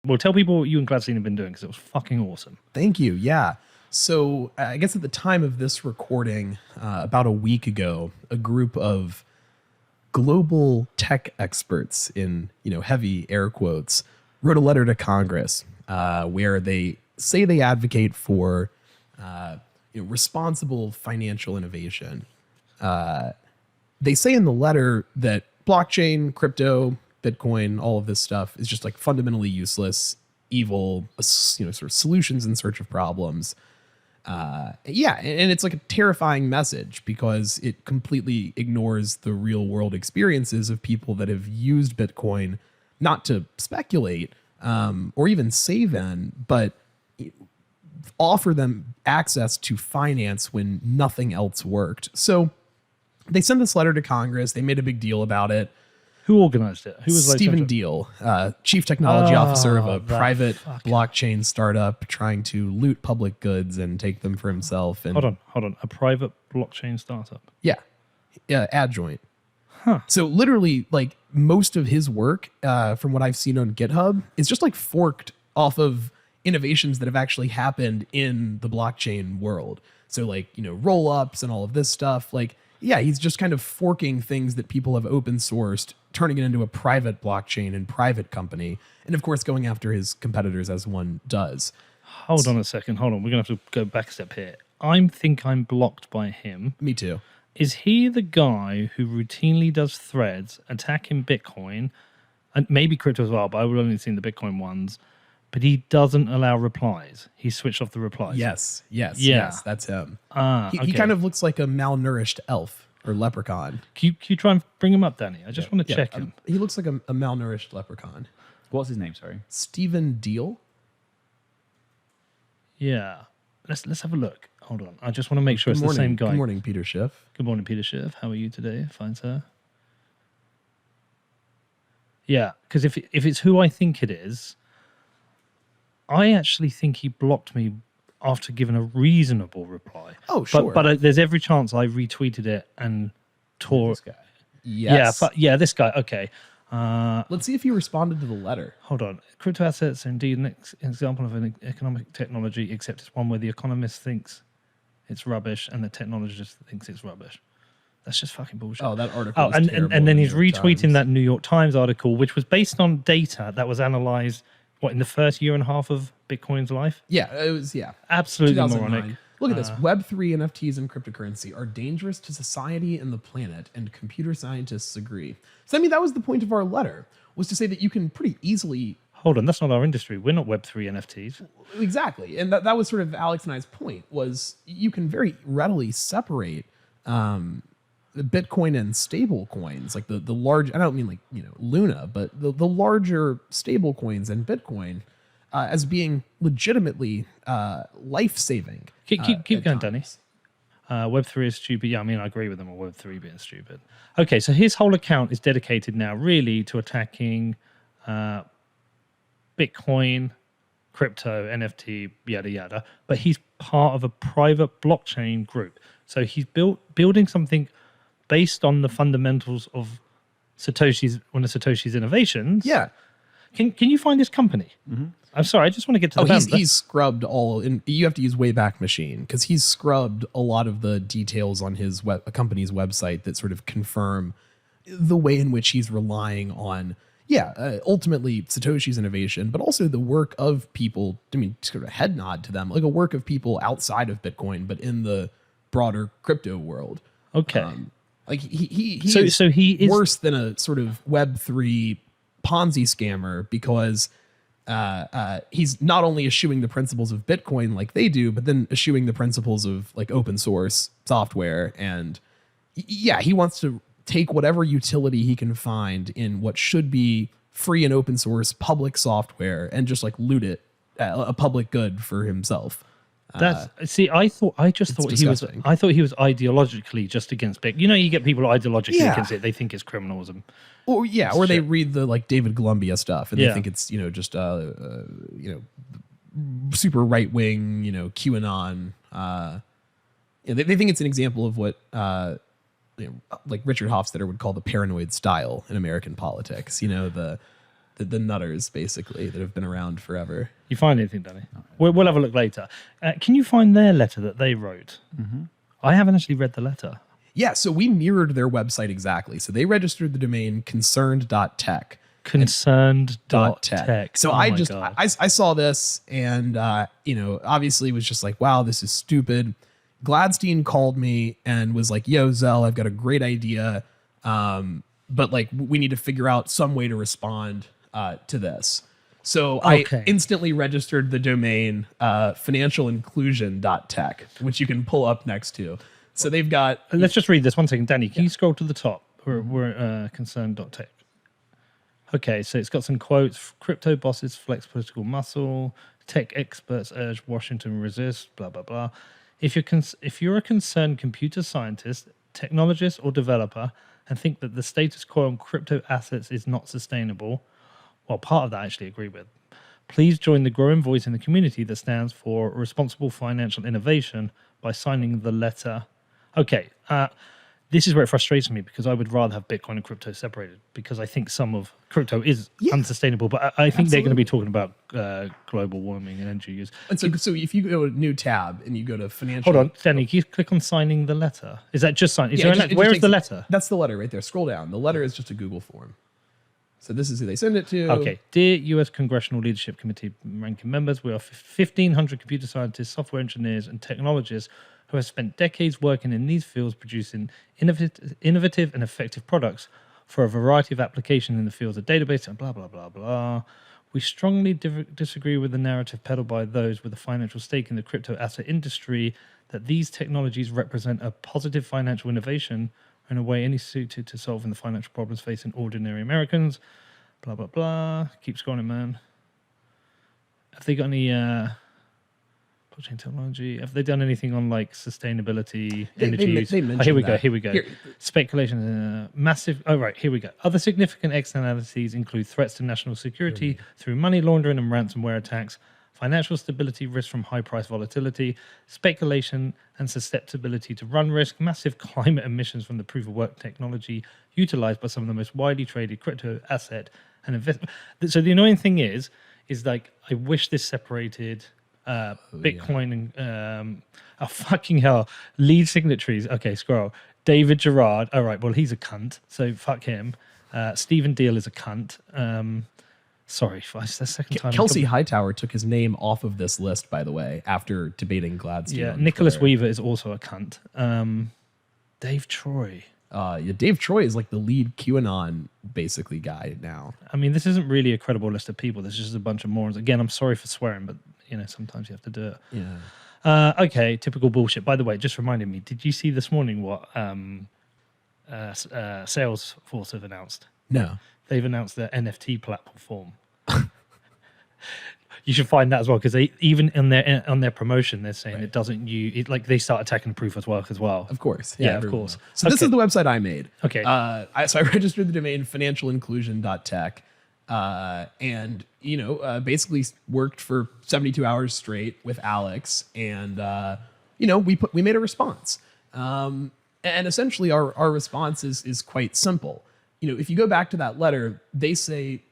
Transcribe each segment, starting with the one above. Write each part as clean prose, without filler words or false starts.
Well, tell people what you and Gladstein have been doing because it was fucking awesome. Thank you. Yeah. So I guess at the time of this recording, about a week ago, a group of global tech experts in, heavy air quotes, wrote a letter to Congress where they say they advocate for responsible financial innovation. They say in the letter that blockchain, crypto, Bitcoin, all of this stuff is just like fundamentally useless, evil, sort of solutions in search of problems. And it's like a terrifying message because it completely ignores the real world experiences of people that have used Bitcoin, not to speculate or even save in, but offer them access to finance when nothing else worked. So they sent this letter to Congress. They made a big deal about it. Who organized it? Who was Stephen Deal, chief technology officer of a private blockchain startup trying to loot public goods and take them for himself. And Hold on. A private blockchain startup? Yeah, adjoint. Huh. So literally, like, most of his work, from what I've seen on GitHub, is just like forked off of innovations that have actually happened in the blockchain world. So like, roll-ups and all of this stuff. Like, yeah, he's just kind of forking things that people have open sourced, turning it into a private blockchain and private company. And of course, going after his competitors as one does. Hold on a second. Hold on. We're going to have to go back a step here. I think I'm blocked by him. Me too. Is he the guy who routinely does threads attacking Bitcoin and maybe crypto as well, but I've only seen the Bitcoin ones, but he doesn't allow replies. He switched off the replies. Yes, that's him. He kind of looks like a malnourished elf or leprechaun. Can you try and bring him up, Danny? I just want to check him. He looks like a malnourished leprechaun. What's his name, sorry? Stephen Deal. Yeah. Let's have a look. Hold on. I just want to make sure it's the same guy. Good morning, Peter Schiff. Good morning, Peter Schiff. How are you today? Fine, sir. Yeah, because if it's who I think it is, I actually think he blocked me after giving a reasonable reply. Oh, sure. But there's every chance I retweeted it and tore. This guy. Yes. This guy. Okay. Let's see if he responded to the letter. Hold on. Crypto assets are indeed an example of an economic technology, except it's one where the economist thinks it's rubbish and the technologist thinks it's rubbish. That's just fucking bullshit. Oh, that article. Oh, and then he's retweeting that New York Times article, which was based on data that was analyzed, in the first year and a half of Bitcoin's life? Yeah, it was, Absolutely moronic. Look at this. Web3 NFTs and cryptocurrency are dangerous to society and the planet, and computer scientists agree. So, I mean, that was the point of our letter, was to say that you can pretty easily... Hold on, that's not our industry. We're not Web3 NFTs. Exactly. And that was sort of Alex and I's point, was you can very readily separate the Bitcoin and stable coins, like the large, I don't mean like, Luna, but the larger stable coins and Bitcoin as being legitimately life-saving. Keep going, Danny. Web3 is stupid. Yeah, I mean, I agree with them on Web3 being stupid. Okay, so his whole account is dedicated now really to attacking Bitcoin, crypto, NFT, yada, yada. But he's part of a private blockchain group. So he's building something based on the fundamentals of one of Satoshi's innovations. Yeah. Can you find his company? Mm-hmm. I'm sorry, I just want to get to the he's scrubbed all, and you have to use Wayback Machine because he's scrubbed a lot of the details on his company's website that sort of confirm the way in which he's relying on, ultimately Satoshi's innovation, but also the work of people, sort of head nod to them, like a work of people outside of Bitcoin, but in the broader crypto world. Okay. Like he is worse than a sort of Web3 Ponzi scammer because he's not only eschewing the principles of Bitcoin like they do, but then eschewing the principles of like open source software. And he wants to take whatever utility he can find in what should be free and open source public software and just like loot it, a public good for himself. I thought he was ideologically just against Bitcoin. You get people ideologically against it. They think it's criminalism. Or they read the like David Columbia stuff and they think it's just super right wing QAnon. They think it's an example of what like Richard Hofstadter would call the paranoid style in American politics. The the nutters basically that have been around forever. You find anything, Danny? We'll have a look later. Can you find their letter that they wrote? I haven't actually read the letter. Yeah, so we mirrored their website exactly. So they registered the domain concerned.tech. Concerned.tech. So Oh I my just God. I saw this and obviously was just like, wow, this is stupid. Gladstein called me and was like, yo, Zell, I've got a great idea. But like we need to figure out some way to respond to this. So I instantly registered the domain financialinclusion.tech, which you can pull up next to. So they've got... Let's just read this. 1 second. Danny, can you scroll to the top? We're concerned.tech. Okay, so it's got some quotes. Crypto bosses flex political muscle. Tech experts urge Washington resist, blah, blah, blah. If you're a concerned computer scientist, technologist, or developer and think that the status quo on crypto assets is not sustainable, well, part of that I actually agree with. Please join the growing voice in the community that stands for responsible financial innovation by signing the letter. Okay, this is where it frustrates me because I would rather have Bitcoin and crypto separated because I think some of crypto is unsustainable, but I think they're going to be talking about global warming and energy use. And so if you go to new tab and you go to financial... Hold on, Danny, can you click on signing the letter? Is that just sign? Where is the letter? That's the letter right there. Scroll down. The letter is just a Google form. So this is who they send it to. Okay. Dear U.S. Congressional Leadership Committee ranking members, we are 1,500 computer scientists, software engineers, and technologists who have spent decades working in these fields producing innovative and effective products for a variety of applications in the fields of database and blah, blah, blah, blah. We strongly disagree with the narrative peddled by those with a financial stake in the crypto asset industry that these technologies represent a positive financial innovation in a way any suited to solving the financial problems facing ordinary Americans. Blah, blah, blah. Keep scrolling, man. Have they got any blockchain technology? Have they done anything on like sustainability, energy use? They Here we that. go. Here. Speculation, massive. Oh, right. Here we go. Other significant externalities include threats to national security through money laundering and ransomware attacks, financial stability risk from high price volatility, speculation and susceptibility to run risk, massive climate emissions from the proof of work technology utilized by some of the most widely traded crypto asset and investment. So the annoying thing is like, I wish this separated Bitcoin and oh, fucking hell, lead signatories. Okay, scroll. David Gerard. All right, well, he's a cunt, so fuck him. Stephen Deal is a cunt. Sorry, it's the second time. Kelsey Hightower took his name off of this list, by the way, after debating Gladstone. Yeah, Nicholas Weaver is also a cunt. Dave Troy. Dave Troy is like the lead QAnon basically guy now. I mean, this isn't really a credible list of people. This is just a bunch of morons. Again, I'm sorry for swearing, but sometimes you have to do it. Yeah. Okay, typical bullshit. By the way, just reminded me. Did you see this morning what Salesforce have announced? No. They've announced their NFT platform. You should find that as well because they even on their promotion they're saying it doesn't use it, like they start attacking proof of work as well. Of course, yeah, of course. Knows. So this is the website I made. Okay. So I registered the domain financialinclusion.tech, and basically worked for 72 hours straight with Alex, and we made a response, and essentially our response is quite simple. If you go back to that letter, they say,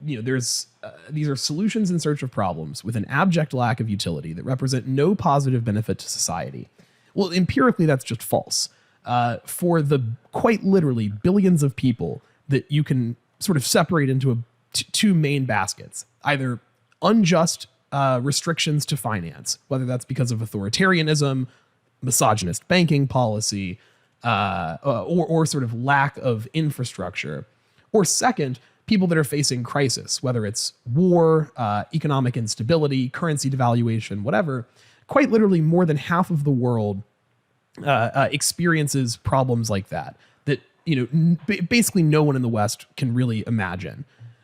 these are solutions in search of problems with an abject lack of utility that represent no positive benefit to society. Well, empirically, that's just false. For the quite literally billions of people that you can sort of separate into two main baskets, either unjust restrictions to finance, whether that's because of authoritarianism, misogynist banking policy, or sort of lack of infrastructure, or second, people that are facing crisis, whether it's war, economic instability, currency devaluation, whatever. Quite literally, more than half of the world experiences problems like that basically no one in the West can really imagine.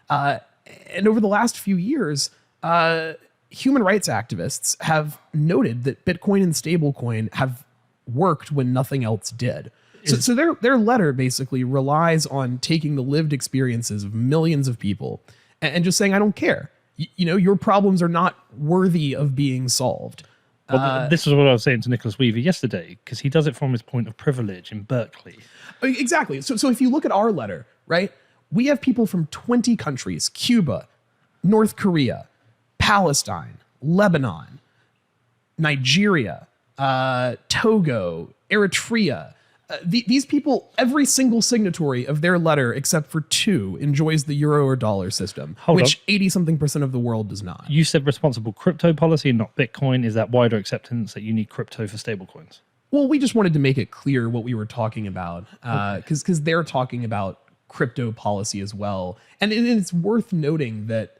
And over the last few years, human rights activists have noted that Bitcoin and stablecoin have worked when nothing else did. So their letter basically relies on taking the lived experiences of millions of people and just saying, I don't care. Your problems are not worthy of being solved. Well, this is what I was saying to Nicholas Weaver yesterday, because he does it from his point of privilege in Berkeley. Exactly. So if you look at our letter, right, We have people from 20 countries: Cuba, North Korea, Palestine, Lebanon, Nigeria, Togo, Eritrea. These people, every single signatory of their letter, except for 2, enjoys the euro or dollar system, which 80-something% of the world does not. You said responsible crypto policy, not Bitcoin. Is that wider acceptance that you need crypto for stablecoins? Well, we just wanted to make it clear what we were talking about, because they're talking about crypto policy as well. And it's worth noting that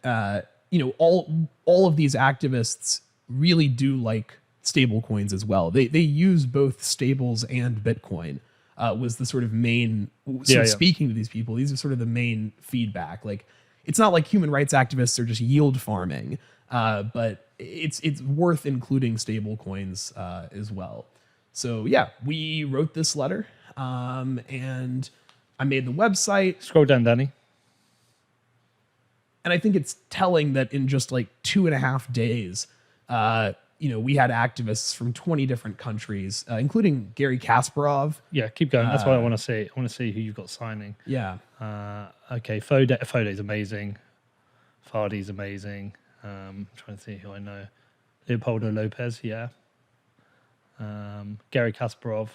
all of these activists really do like stable coins as well. They use both stables and Bitcoin. Was the sort of main speaking to these people. These are sort of the main feedback. Like, it's not like human rights activists are just yield farming, but it's worth including stable coins as well. So yeah, we wrote this letter, and I made the website. Scroll down, Danny. And I think it's telling that in just like 2.5 days, we had activists from 20 different countries, including Gary Kasparov. Yeah, keep going. That's what I want to see. I want to see who you've got signing. Yeah. Okay, Fode's amazing. Fardy's amazing. I'm trying to see who I know. Leopoldo Lopez, yeah. Gary Kasparov.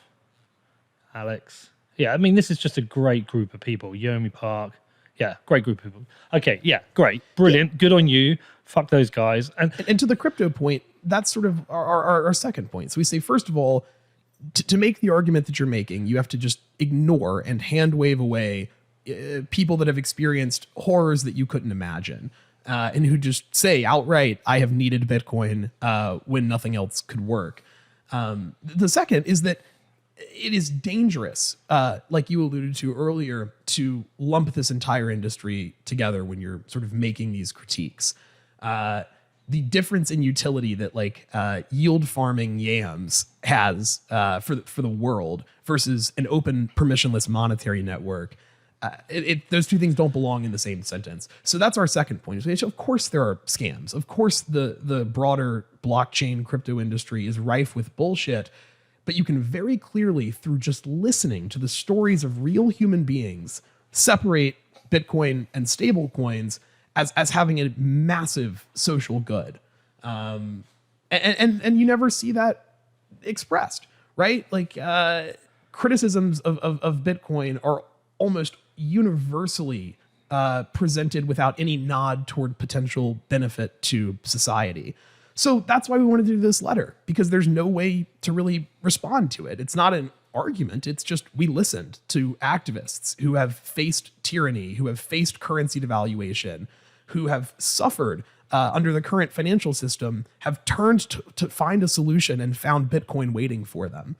Alex. Yeah, I mean, this is just a great group of people. Yomi Park. Yeah, great group of people. Okay, yeah, great. Brilliant. Yeah. Good on you. Fuck those guys. And to the crypto point, that's sort of our second point. So we say, first of all, to make the argument that you're making, you have to just ignore and hand wave away people that have experienced horrors that you couldn't imagine, and who just say outright, I have needed Bitcoin when nothing else could work. The second is that it is dangerous, like you alluded to earlier, to lump this entire industry together when you're sort of making these critiques. The difference in utility that like yield farming yams has for the world versus an open permissionless monetary network, those two things don't belong in the same sentence. So that's our second point. Of course there are scams. Of course the broader blockchain crypto industry is rife with bullshit. But you can very clearly, through just listening to the stories of real human beings, separate Bitcoin and stable coins as having a massive social good. And you never see that expressed, right? Like criticisms of Bitcoin are almost universally presented without any nod toward potential benefit to society. So that's why we wanted to do this letter, because there's no way to really respond to it. It's not an argument. It's just we listened to activists who have faced tyranny, who have faced currency devaluation, who have suffered under the current financial system, have turned to find a solution and found Bitcoin waiting for them.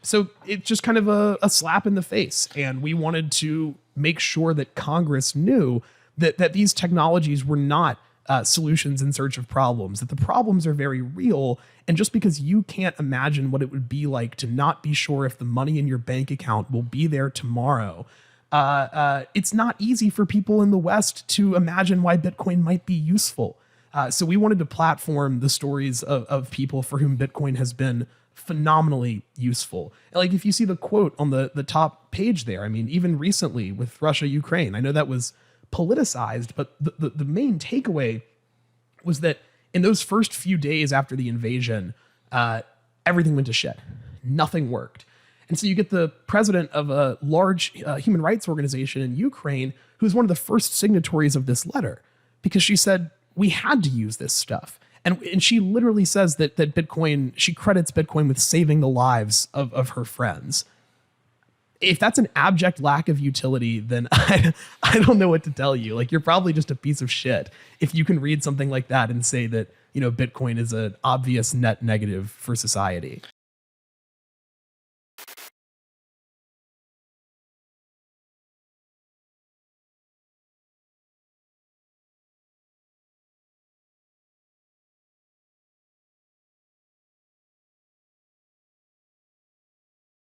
So it's just kind of a slap in the face. And we wanted to make sure that Congress knew that these technologies were not solutions in search of problems, that the problems are very real. And just because you can't imagine what it would be like to not be sure if the money in your bank account will be there tomorrow, it's not easy for people in the West to imagine why Bitcoin might be useful. So we wanted to platform the stories of people for whom Bitcoin has been phenomenally useful. Like if you see the quote on the top page there, I mean, even recently with Russia, Ukraine, I know that was politicized, but the main takeaway was that in those first few days after the invasion, everything went to shit. Nothing worked. And so you get the president of a large human rights organization in Ukraine, who's one of the first signatories of this letter, because she said, we had to use this stuff. And she literally says that Bitcoin, she credits Bitcoin with saving the lives of her friends. If that's an abject lack of utility, then I don't know what to tell you. Like, you're probably just a piece of shit if you can read something like that and say that, Bitcoin is an obvious net negative for society.